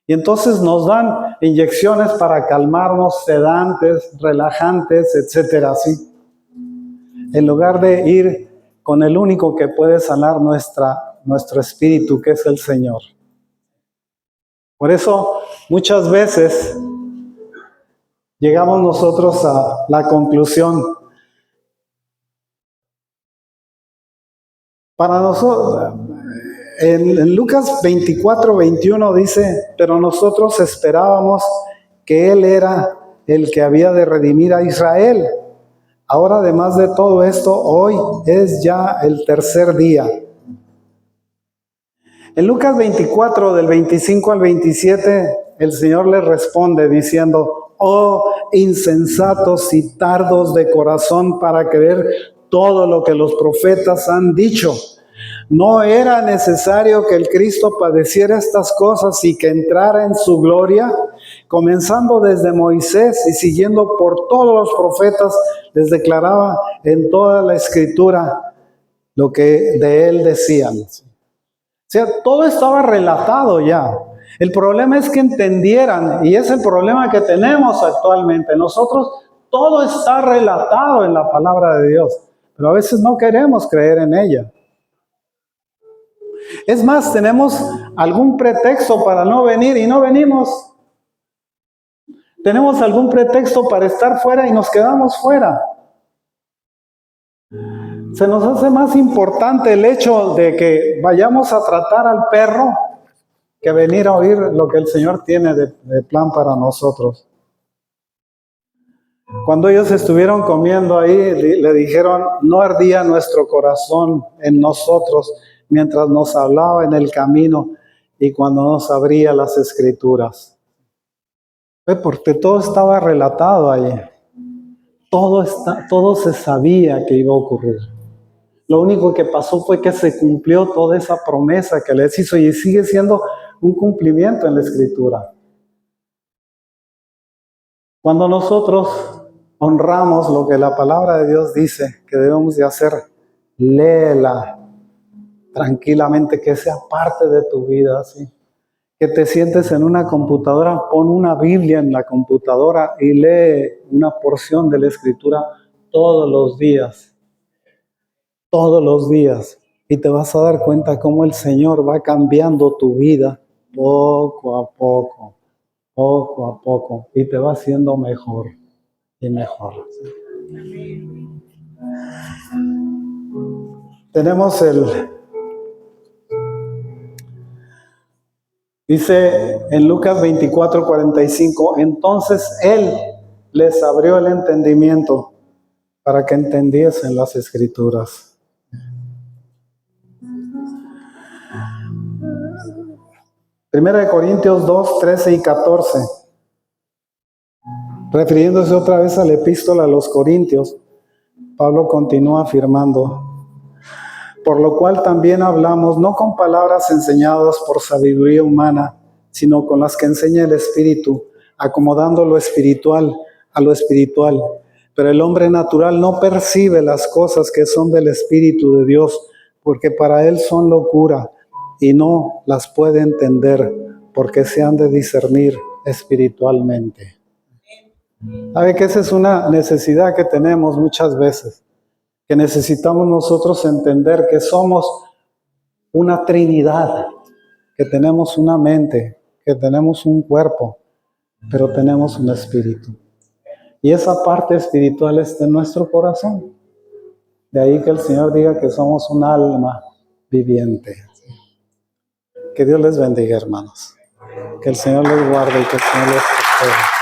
Y entonces nos dan inyecciones para calmarnos, sedantes, relajantes, etcétera, ¿sí? En lugar de ir con el único que puede sanar nuestro espíritu, que es el Señor. Por eso, muchas veces llegamos nosotros a la conclusión. Para nosotros, en Lucas 24, 21 dice, pero nosotros esperábamos que Él era el que había de redimir a Israel. Ahora, además de todo esto, hoy es ya el tercer día. En Lucas 24, del 25 al 27, el Señor les responde diciendo, oh insensatos y tardos de corazón para creer todo lo que los profetas han dicho. ¿No era necesario que el Cristo padeciera estas cosas y que entrara en su gloria? Comenzando desde Moisés y siguiendo por todos los profetas, les declaraba en toda la Escritura lo que de él decían. O sea, todo estaba relatado ya. El problema es que entendieran, y es el problema que tenemos actualmente. Nosotros, todo está relatado en la palabra de Dios, pero a veces no queremos creer en ella. Es más, tenemos algún pretexto para no venir y no venimos. Tenemos algún pretexto para estar fuera y nos quedamos fuera. Se nos hace más importante el hecho de que vayamos a tratar al perro que venir a oír lo que el Señor tiene de plan para nosotros. Cuando ellos estuvieron comiendo ahí, le dijeron, no ardía nuestro corazón en nosotros mientras nos hablaba en el camino y cuando nos abría las Escrituras. Porque todo estaba relatado allí. Todo se sabía que iba a ocurrir. Lo único que pasó fue que se cumplió toda esa promesa que les hizo y sigue siendo un cumplimiento en la Escritura. Cuando nosotros honramos lo que la palabra de Dios dice que debemos de hacer, léela tranquilamente, que sea parte de tu vida, ¿sí? Que te sientes en una computadora, pon una Biblia en la computadora y lee una porción de la Escritura todos los días, y te vas a dar cuenta cómo el Señor va cambiando tu vida poco a poco, y te va haciendo mejor y mejor. Tenemos dice en Lucas 24:45, entonces Él les abrió el entendimiento para que entendiesen las Escrituras. Primera de Corintios 2, 13 y 14. Refiriéndose otra vez a la epístola a los Corintios, Pablo continúa afirmando, por lo cual también hablamos no con palabras enseñadas por sabiduría humana, sino con las que enseña el Espíritu, acomodando lo espiritual a lo espiritual. Pero el hombre natural no percibe las cosas que son del Espíritu de Dios, porque para él son locura, y no las puede entender, porque se han de discernir espiritualmente. ¿Sabe que esa es una necesidad que tenemos muchas veces? Que necesitamos nosotros entender que somos una Trinidad, que tenemos una mente, que tenemos un cuerpo, pero tenemos un espíritu. Y esa parte espiritual está en nuestro corazón. De ahí que el Señor diga que somos un alma viviente. Que Dios les bendiga, hermanos. Que el Señor les guarde y que el Señor les proteja.